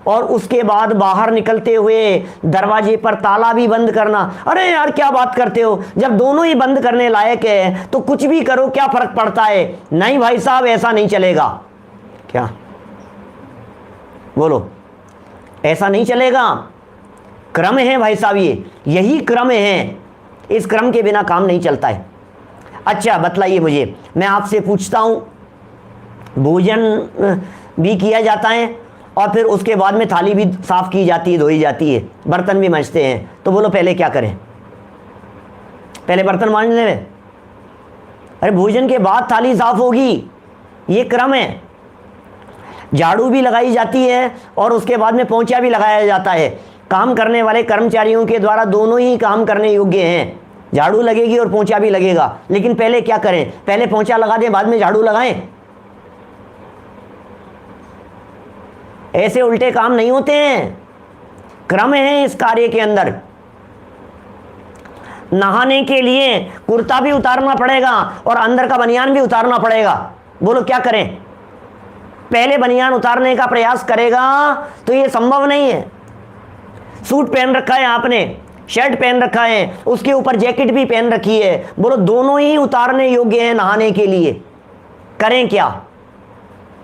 Speaker 1: और उसके बाद बाहर निकलते हुए दरवाजे पर ताला भी बंद करना। अरे यार क्या बात करते हो, जब दोनों ही बंद करने लायक है तो कुछ भी करो, क्या फर्क पड़ता है? नहीं भाई साहब, ऐसा नहीं चलेगा। क्या बोलो? ऐसा नहीं चलेगा। क्रम है भाई साहब, ये यही क्रम है, इस क्रम के बिना काम नहीं चलता है। अच्छा बतलाइए मुझे, मैं आपसे पूछता हूं, भोजन भी किया जाता है और फिर उसके बाद में थाली भी साफ की जाती है, धोई जाती है, बर्तन भी मांजते हैं, तो बोलो पहले क्या करें? पहले बर्तन मांज लें? अरे भोजन के बाद थाली साफ होगी, ये क्रम है। झाड़ू भी लगाई जाती है और उसके बाद में पोंछा भी लगाया जाता है। काम करने वाले कर्मचारियों के द्वारा दोनों ही काम करने योग्य हैं। झाड़ू लगेगी और पोंछा भी लगेगा, लेकिन पहले क्या करें? पहले पोंछा लगा दें बाद में झाड़ू लगाएं? ऐसे उल्टे काम नहीं होते हैं, क्रम है इस कार्य के अंदर। नहाने के लिए कुर्ता भी उतारना पड़ेगा और अंदर का बनियान भी उतारना पड़ेगा। बोलो क्या करें? पहले बनियान उतारने का प्रयास करेगा तो ये संभव नहीं है। सूट पहन रखा है आपने, शर्ट पहन रखा है, उसके ऊपर जैकेट भी पहन रखी है, बोलो दोनों ही उतारने योग्य हैं नहाने के लिए, करें क्या?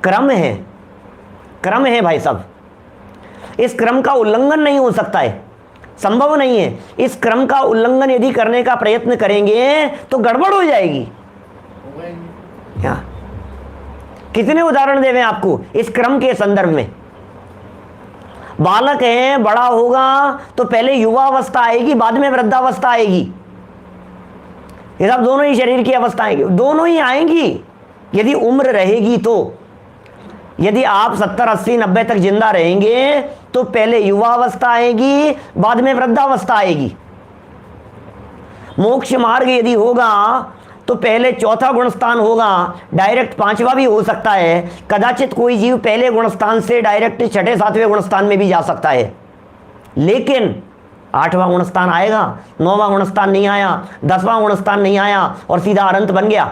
Speaker 1: क्रम है, क्रम है भाई साहब। इस क्रम का उल्लंघन नहीं हो सकता है, संभव नहीं है। इस क्रम का उल्लंघन यदि करने का प्रयत्न करेंगे तो गड़बड़ हो जाएगी। क्या कितने उदाहरण देवें आपको इस क्रम के संदर्भ में? बालक है, बड़ा होगा तो पहले युवा अवस्था आएगी, बाद में वृद्धावस्था आएगी। ये सब दोनों ही शरीर की अवस्था आएगी, दोनों ही आएंगी यदि उम्र रहेगी तो। यदि आप 70, 80, 90 तक जिंदा रहेंगे तो पहले युवा अवस्था आएगी, बाद में वृद्धावस्था आएगी। मोक्ष मार्ग यदि होगा तो पहले चौथा गुणस्थान होगा, डायरेक्ट पांचवा भी हो सकता है। कदाचित कोई जीव पहले गुणस्थान से डायरेक्ट छठे सातवें गुणस्थान में भी जा सकता है, लेकिन आठवां गुणस्थान आएगा, नौवां गुणस्थान नहीं आया, 10वां गुणस्थान नहीं आया और सीधा अनंत बन गया।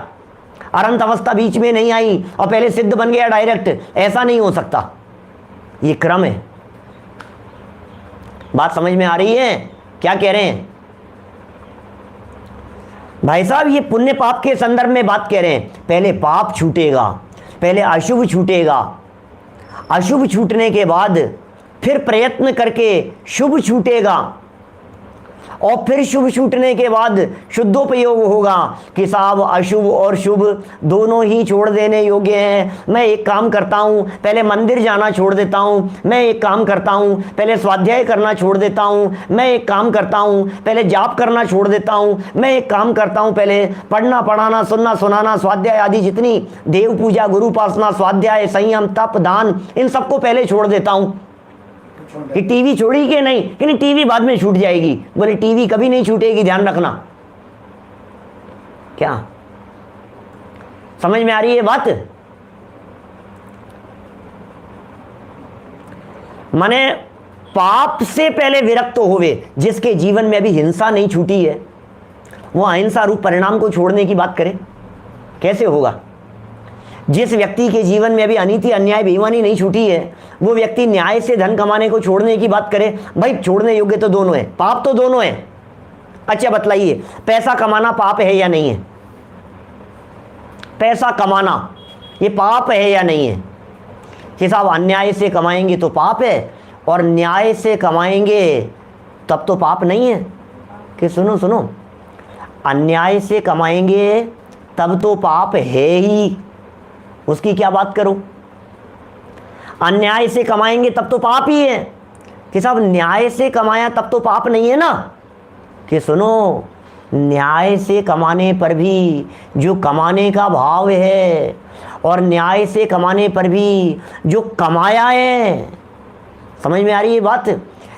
Speaker 1: अनंत अवस्था बीच में नहीं आई और पहले सिद्ध बन गया डायरेक्ट, ऐसा नहीं हो सकता। ये क्रम है। बात समझ में आ रही है? क्या कह रहे हैं भाई साहब? ये पुण्य पाप के संदर्भ में बात कह रहे हैं। पहले पाप छूटेगा, पहले अशुभ छूटेगा, अशुभ छूटने के बाद फिर प्रयत्न करके शुभ छूटेगा और फिर शुभ छूटने के बाद शुद्धोपयोग होगा कि साहब अशुभ और शुभ दोनों ही छोड़ देने योग्य हैं। मैं एक काम करता हूँ, पहले मंदिर जाना छोड़ देता हूँ, मैं एक काम करता हूँ, पहले स्वाध्याय करना छोड़ देता हूँ, मैं एक काम करता हूँ, पहले जाप करना छोड़ देता हूँ, मैं एक काम करता हूँ, पहले पढ़ना पढ़ाना सुनना सुनाना स्वाध्याय आदि जितनी देव पूजा गुरु उपासना स्वाध्याय संयम तप दान इन सबको पहले छोड़ देता हूँ। कि टीवी छोड़ी कि नहीं? कि नहीं, टीवी बाद में छूट जाएगी। बोले टीवी कभी नहीं छूटेगी, ध्यान रखना। क्या समझ में आ रही है बात? माने पाप से पहले विरक्त होवे, जिसके जीवन में अभी हिंसा नहीं छूटी है, वो अहिंसा रूप परिणाम को छोड़ने की बात करे, कैसे होगा? जिस व्यक्ति के जीवन में अभी अनीति अन्याय बेईमानी नहीं छूटी है, वो व्यक्ति न्याय से धन कमाने को छोड़ने की बात करे। भाई छोड़ने योग्य तो दोनों है, पाप तो दोनों है। अच्छा बतलाइए, पैसा कमाना पाप है या नहीं है? पैसा कमाना ये पाप है या नहीं है? कि साहब अन्याय से कमाएंगे तो पाप है और न्याय से कमाएंगे तब तो पाप नहीं है। कि सुनो सुनो, अन्याय से कमाएंगे तब तो पाप है ही, उसकी क्या बात करो? अन्याय से कमाएंगे तब तो पाप ही है। कि साहब न्याय से कमाया तब तो पाप नहीं है ना। कि सुनो, न्याय से कमाने पर भी जो कमाने का भाव है और न्याय से कमाने पर भी जो कमाया है, समझ में आ रही है बात?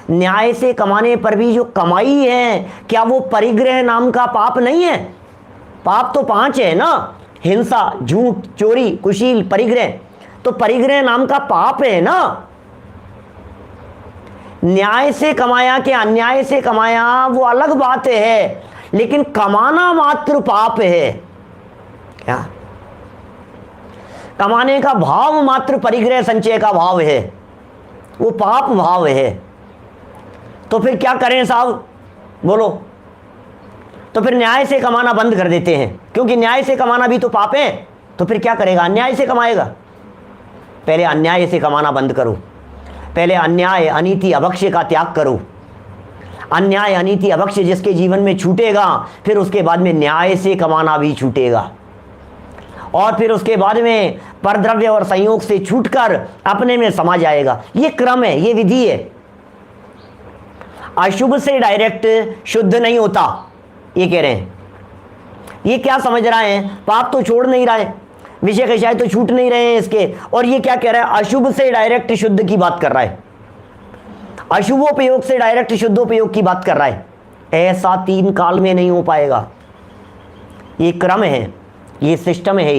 Speaker 1: न्याय से कमाने पर भी जो कमाई है, क्या वो परिग्रह नाम का पाप नहीं है? पाप तो 5 है ना, हिंसा, झूठ, चोरी, कुशील, परिग्रह। तो परिग्रह नाम का पाप है ना। न्याय से कमाया कि अन्याय से कमाया वो अलग बात है, लेकिन कमाना मात्र पाप है। क्या? कमाने का भाव मात्र परिग्रह संचय का भाव है, वो पाप भाव है। तो फिर क्या करें साहब, बोलो? तो फिर न्याय से कमाना बंद कर देते हैं, क्योंकि न्याय से कमाना भी तो पाप है। तो फिर क्या करेगा? अन्याय से कमाएगा। पहले अन्याय से कमाना बंद करो, पहले अन्याय, अनीति, अभक्ष्य का त्याग करो। अन्याय, अनीति, अभक्ष्य जिसके जीवन में छूटेगा, फिर उसके बाद में न्याय से कमाना भी छूटेगा, और फिर उसके बाद में परद्रव्य और संयोग से छूटकर अपने में समा जाएगा। ये क्रम है, ये विधि है। अशुभ से डायरेक्ट शुद्ध नहीं होता, ये कह रहे हैं। ये क्या समझ रहा है? पाप तो छोड़ नहीं रहा है, विषय कषाय तो छूट नहीं रहे हैं इसके, और ये क्या कह रहा है? अशुभ से डायरेक्ट शुद्ध की बात कर रहा है, अशुभोपयोग से डायरेक्ट शुद्धोपयोग की बात कर रहा है। ऐसा 3 काल में नहीं हो पाएगा। ये क्रम है, ये सिस्टम है,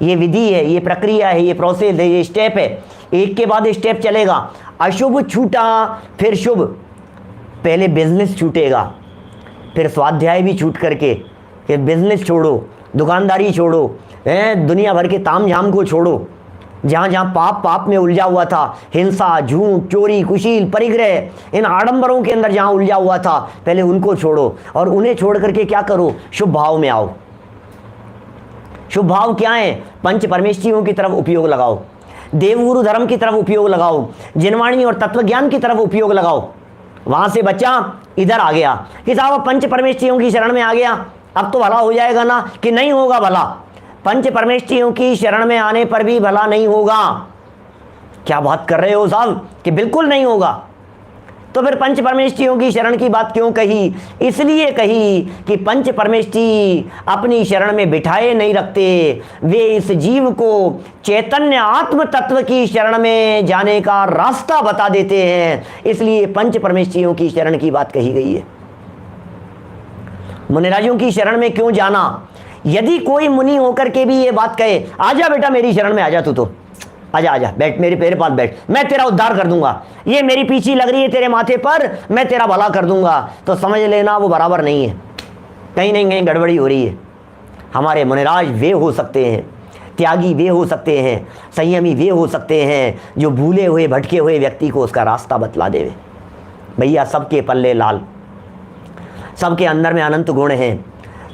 Speaker 1: ये विधि है, ये प्रक्रिया है, ये प्रोसेस है, ये स्टेप है। एक के बाद स्टेप चलेगा। अशुभ छूटा फिर शुभ, पहले बिजनेस छूटेगा, फिर स्वाध्याय भी छूट करके, फिर बिजनेस छोड़ो, दुकानदारी छोड़ो, दुनिया भर के ताम झाम को छोड़ो। जहाँ जहाँ पाप में उलझा हुआ था, हिंसा, झूठ, चोरी, कुशील, परिग्रह, इन आडंबरों के अंदर जहाँ उलझा हुआ था, पहले उनको छोड़ो, और उन्हें छोड़ करके क्या करो? शुभ भाव में आओ। शुभ भाव क्या है? पंच परमेष्ठियों की तरफ उपयोग लगाओ, देवगुरु धर्म की तरफ उपयोग लगाओ, जिनवाणी और तत्वज्ञान की तरफ उपयोग लगाओ। वहां से बच्चा इधर आ गया कि साहब पंच परमेष्ठियों की शरण में आ गया, अब तो भला हो जाएगा ना? कि नहीं होगा भला। पंच परमेष्ठियों की शरण में आने पर भी भला नहीं होगा। क्या बात कर रहे हो साहब? कि बिल्कुल नहीं होगा। तो फिर पंच परमेष्ठियों की शरण की बात क्यों कही? इसलिए कही कि पंच परमेष्ठी अपनी शरण में बिठाए नहीं रखते, वे इस जीव को चैतन्य आत्म तत्व की शरण में जाने का रास्ता बता देते हैं। इसलिए पंच परमेष्ठियों की शरण की बात कही गई है। मुनिराजों की शरण में क्यों जाना? यदि कोई मुनि होकर के भी ये बात कहे, आजा बेटा मेरी शरण में आजा, तू तो आजा आजा, बैठ मेरे पास बैठ, मैं तेरा उद्धार कर दूंगा, ये मेरी पीछी लग रही है तेरे माथे पर, मैं तेरा भला कर दूंगा, तो समझ लेना वो बराबर नहीं है, कहीं नहीं कहीं गड़बड़ी हो रही है। हमारे मुनिराज वे हो सकते हैं, त्यागी वे हो सकते हैं, संयमी वे हो सकते हैं, जो भूले हुए भटके हुए व्यक्ति को उसका रास्ता बतला देवे। भैया सबके पल्ले लाल, सबके अंदर में अनंत गुण हैं,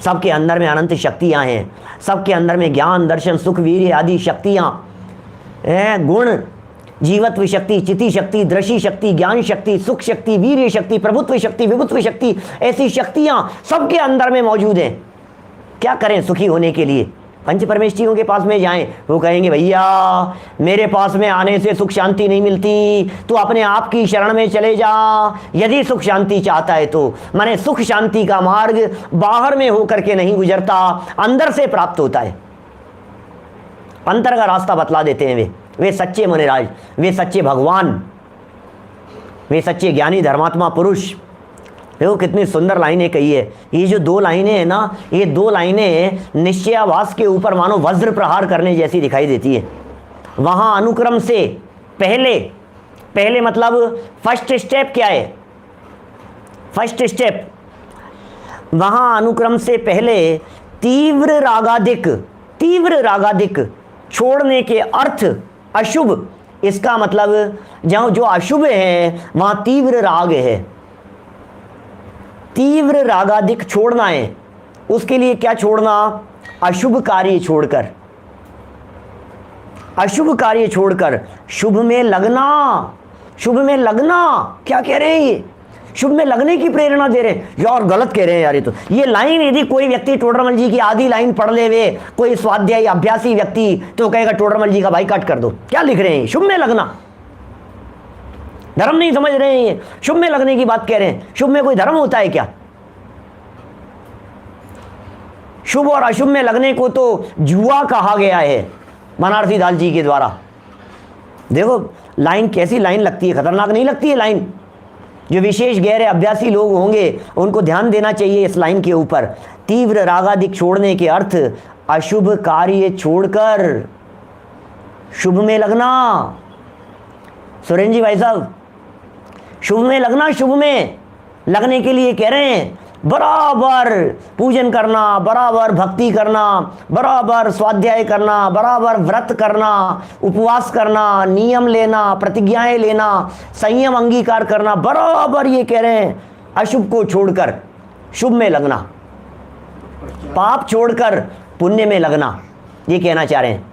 Speaker 1: सबके अंदर में अनंत शक्तियां हैं, सबके अंदर में ज्ञान, दर्शन, सुख, वीर्य आदि शक्तियां, गुण, जीवत्व शक्ति, चिति शक्ति, दृष्टि शक्ति, ज्ञान शक्ति, सुख शक्ति, वीर्य शक्ति, प्रभुत्व शक्ति, विभुत्व शक्ति, ऐसी शक्तियां सबके अंदर में मौजूद हैं। क्या करें सुखी होने के लिए? पंच परमेष्ठियों के पास में जाएं, वो कहेंगे भैया मेरे पास में आने से सुख शांति नहीं मिलती, तू अपने आप की शरण में चले जा। यदि सुख शांति चाहता है तो माने सुख शांति का मार्ग बाहर में होकर के नहीं गुजरता, अंदर से प्राप्त होता है। अंतर का रास्ता बतला देते हैं वे सच्चे मुनिराज, वे सच्चे भगवान, वे सच्चे ज्ञानी धर्मात्मा पुरुष। देखो कितनी सुंदर लाइनें कही है। ये जो 2 लाइनें हैं ना, ये 2 लाइनें निश्चयाभास के ऊपर मानो वज्र प्रहार करने जैसी दिखाई देती है। वहां अनुक्रम से पहले मतलब फर्स्ट स्टेप क्या है? फर्स्ट स्टेप वहां अनुक्रम से पहले तीव्र रागादिक छोड़ने के अर्थ अशुभ, इसका मतलब जहां जो अशुभ है वहां तीव्र राग है, तीव्र रागादिक छोड़ना है। उसके लिए क्या छोड़ना? अशुभ कार्य छोड़कर, अशुभ कार्य छोड़कर शुभ में लगना। शुभ में लगना क्या कह रहे हैं? ये शुभ में लगने की प्रेरणा दे रहे हैं यार, गलत कह रहे हैं यार। ये तो ये लाइन यदि कोई व्यक्ति टोडरमल जी की आधी लाइन पढ़ ले वे, कोई स्वाध्यायी अभ्यासी व्यक्ति, तो कहेगा टोडरमल जी का बाइकाट कर दो। क्या लिख रहे हैं? शुभ में लगना। धर्म नहीं समझ रहे हैं, ये शुभ में लगने की बात कह रहे हैं। शुभ में कोई धर्म होता है क्या? शुभ और अशुभ में लगने को तो जुआ कहा गया है बनारसी दास जी के द्वारा। देखो लाइन कैसी लाइन लगती है, खतरनाक नहीं लगती है लाइन? जो विशेष गहरे अभ्यासी लोग होंगे उनको ध्यान देना चाहिए इस लाइन के ऊपर। तीव्र रागादिक छोड़ने के अर्थ अशुभ कार्य छोड़कर शुभ में लगना। सुरेंद्र जी भाई साहब, शुभ में लगना, शुभ में लगने के लिए कह रहे हैं बराबर पूजन करना, बराबर भक्ति करना, बराबर स्वाध्याय करना, बराबर व्रत करना, उपवास करना, नियम लेना, प्रतिज्ञाएं लेना, संयम अंगीकार करना, बराबर ये कह रहे हैं अशुभ को छोड़कर शुभ में लगना, पाप छोड़कर पुण्य में लगना, ये कहना चाह रहे हैं।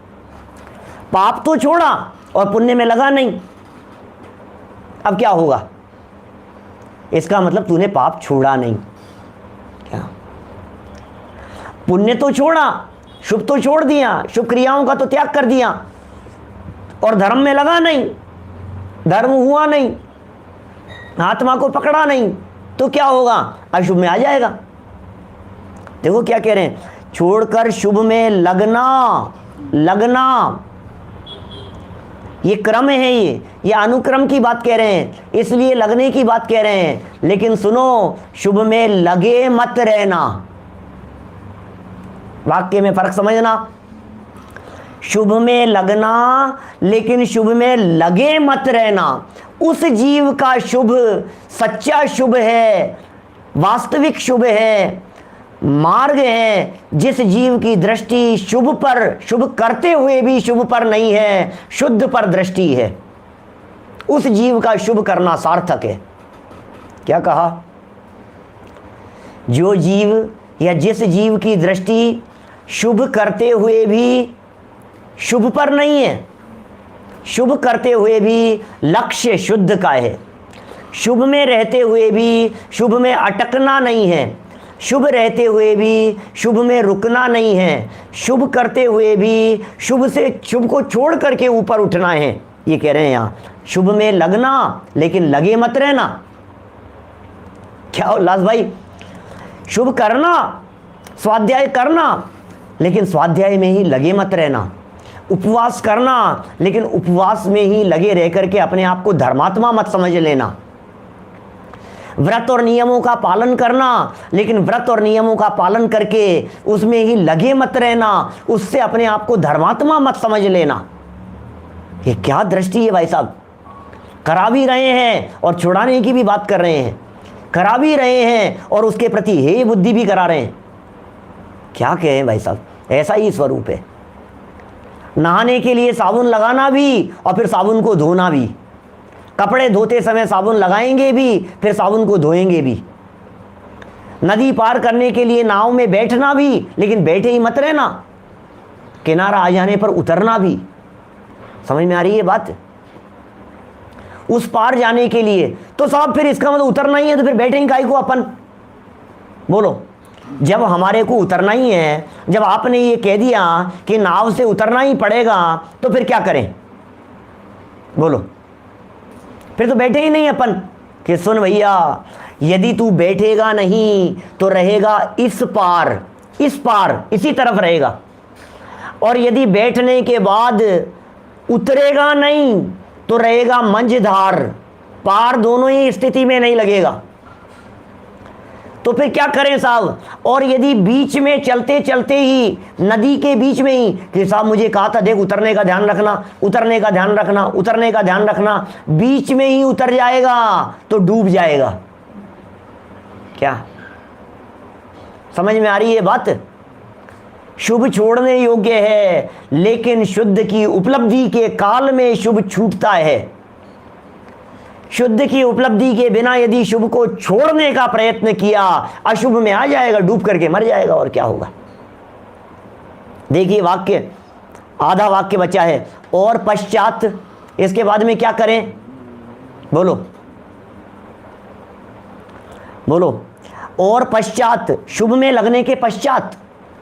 Speaker 1: पाप तो छोड़ा और पुण्य में लगा नहीं, अब क्या होगा? इसका मतलब तूने पाप छोड़ा नहीं। क्या? पुण्य तो छोड़ा, शुभ तो छोड़ दिया, शुभ क्रियाओं का तो त्याग कर दिया, और धर्म में लगा नहीं, धर्म हुआ नहीं, आत्मा को पकड़ा नहीं, तो क्या होगा? अशुभ में आ जाएगा। देखो क्या कह रहे हैं, छोड़कर शुभ में लगना। लगना ये क्रम है, ये अनुक्रम की बात कह रहे हैं, इसलिए लगने की बात कह रहे हैं। लेकिन सुनो, शुभ में लगे मत रहना। वाक्य में फर्क समझना। शुभ में लगना लेकिन शुभ में लगे मत रहना। उस जीव का शुभ सच्चा शुभ है, वास्तविक शुभ है, मार्ग है, जिस जीव की दृष्टि शुभ पर, शुभ करते हुए भी शुभ पर नहीं है, शुद्ध पर दृष्टि है, उस जीव का शुभ करना सार्थक है। क्या कहा? जो जीव या जिस जीव की दृष्टि शुभ करते हुए भी शुभ पर नहीं है, शुभ करते हुए भी लक्ष्य शुद्ध का है, शुभ में रहते हुए भी शुभ में अटकना नहीं है, शुभ रहते हुए भी शुभ में रुकना नहीं है, शुभ करते हुए भी शुभ से शुभ को छोड़ करके ऊपर उठना है, ये कह रहे हैं यहाँ। शुभ में लगना लेकिन लगे मत रहना। क्या उल्लास भाई? शुभ करना, स्वाध्याय करना, लेकिन स्वाध्याय में ही लगे मत रहना। उपवास करना, लेकिन उपवास में ही लगे रह करके अपने आप को धर्मात्मा मत समझ लेना। व्रत और नियमों का पालन करना, लेकिन व्रत और नियमों का पालन करके उसमें ही लगे मत रहना, उससे अपने आप को धर्मात्मा मत समझ लेना। ये क्या दृष्टि है भाई साहब? करा भी रहे हैं और छुड़ाने की भी बात कर रहे हैं, करा भी रहे हैं और उसके प्रति हे बुद्धि भी करा रहे हैं। क्या कहें भाई साहब? ऐसा ही स्वरूप है। नहाने के लिए साबुन लगाना भी और फिर साबुन को धोना भी, कपड़े धोते समय साबुन लगाएंगे भी फिर साबुन को धोएंगे भी, नदी पार करने के लिए नाव में बैठना भी, लेकिन बैठे ही मत रहना, किनारा आ जाने पर उतरना भी। समझ में आ रही है बात? उस पार जाने के लिए तो साहब फिर इसका मतलब उतरना ही है, तो फिर बैठे ही काहे को अपन? बोलो, जब हमारे को उतरना ही है, जब आपने ये कह दिया कि नाव से उतरना ही पड़ेगा, तो फिर क्या करें? बोलो, फिर तो बैठे ही नहीं अपन कि सुन भैया, यदि तू बैठेगा नहीं तो रहेगा इस पार, इस पार, इसी तरफ रहेगा, और यदि बैठने के बाद उतरेगा नहीं तो रहेगा मंझधार, पार दोनों ही स्थिति में नहीं लगेगा। तो फिर क्या करें साहब? और यदि बीच में चलते चलते ही, नदी के बीच में ही, कि साहब मुझे कहा था देख उतरने का ध्यान रखना, उतरने का ध्यान रखना, उतरने का ध्यान रखना, बीच में ही उतर जाएगा तो डूब जाएगा। क्या समझ में आ रही है बात? शुभ छोड़ने योग्य है, लेकिन शुद्ध की उपलब्धि के काल में शुभ छूटता है। शुद्ध की उपलब्धि के बिना यदि शुभ को छोड़ने का प्रयत्न किया, अशुभ में आ जाएगा, डूब करके मर जाएगा, और क्या होगा? देखिए वाक्य, आधा वाक्य बचा है, और पश्चात, इसके बाद में क्या करें? बोलो बोलो। और पश्चात, शुभ में लगने के पश्चात,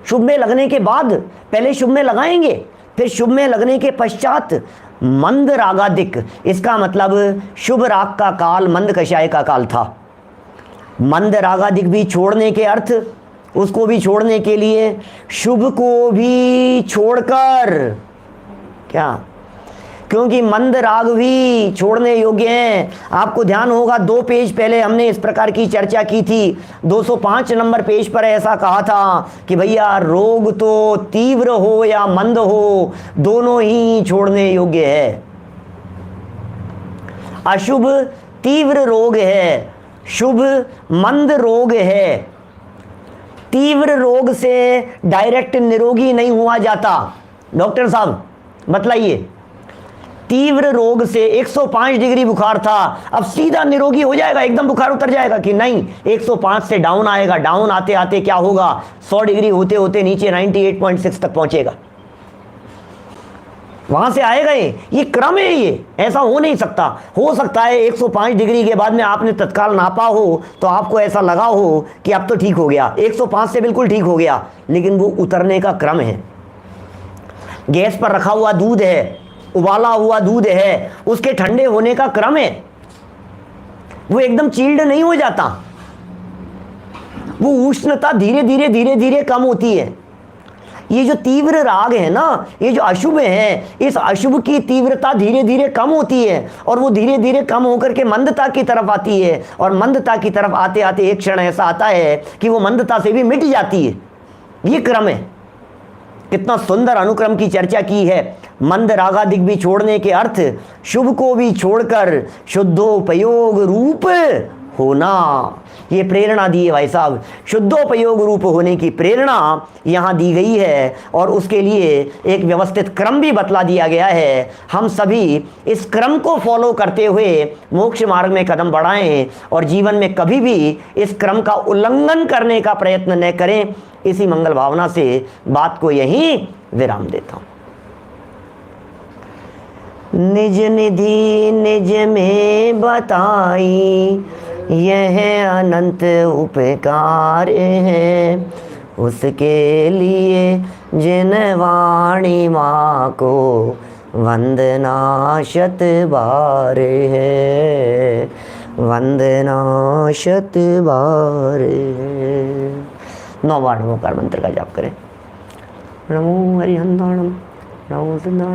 Speaker 1: शुभ में लगने के बाद, पहले शुभ में लगाएंगे, फिर शुभ में लगने के पश्चात मंद रागादिक, इसका मतलब शुभ राग का काल मंद कषाय का काल था। मंद रागादिक भी छोड़ने के अर्थ, उसको भी छोड़ने के लिए शुभ को भी छोड़कर, क्या, क्योंकि मंद राग भी छोड़ने योग्य हैं। आपको ध्यान होगा 2 पेज पहले हमने इस प्रकार की चर्चा की थी। 205 नंबर पेज पर ऐसा कहा था कि भैया रोग तो तीव्र हो या मंद हो, दोनों ही छोड़ने योग्य है। अशुभ तीव्र रोग है, शुभ मंद रोग है। तीव्र रोग से डायरेक्ट निरोगी नहीं हुआ जाता। डॉक्टर साहब बतलाइए, तीव्र रोग से 105 डिग्री बुखार था, अब सीधा निरोगी हो जाएगा, एकदम बुखार उतर जाएगा कि नहीं? 105 से डाउन आएगा, डाउन आते आते क्या होगा, 100 डिग्री होते होते नीचे 98.6 तक पहुंचेगा, वहां से आएगा। ये क्रम है, ये ऐसा हो नहीं सकता। हो सकता है 105 डिग्री के बाद में आपने तत्काल नापा हो तो आपको ऐसा लगा हो कि अब तो ठीक हो गया, 105 से बिल्कुल ठीक हो गया, लेकिन वो उतरने का क्रम है। गैस पर रखा हुआ दूध है, उबाला हुआ दूध है, उसके ठंडे होने का क्रम है, वो एकदम चिल्ड नहीं हो जाता, वो उष्णता धीरे धीरे धीरे धीरे कम होती है। ये जो तीव्र राग है ना, ये जो अशुभ है, इस अशुभ की तीव्रता धीरे धीरे कम होती है और वो धीरे धीरे कम होकर के मंदता की तरफ आती है, और मंदता की तरफ आते आते एक क्षण ऐसा आता है कि वो मंदता से भी मिट जाती है। ये क्रम है। कितना सुंदर अनुक्रम की चर्चा की है। मंद रागादिक भी छोड़ने के अर्थ शुभ को भी छोड़कर शुद्धोपयोग रूप होना, ये प्रेरणा दी है भाई साहब। शुद्धोपयोग रूप होने की प्रेरणा यहाँ दी गई है और उसके लिए एक व्यवस्थित क्रम भी बतला दिया गया है। हम सभी इस क्रम को फॉलो करते हुए मोक्ष मार्ग में कदम बढ़ाएं और जीवन में कभी भी इस क्रम का उल्लंघन करने का प्रयत्न न करें। इसी मंगल भावना से बात को यहीं विराम देता हूं। निज निधि निज में बताई, यह अनंत उपकार है, उसके लिए जिन वाणी माँ को वंदना शत बार है, वंदना शत बार है। 9 बार नमोकार मंत्र का जाप करें। नमो हरिहंताणम, नमो सिद्धांत।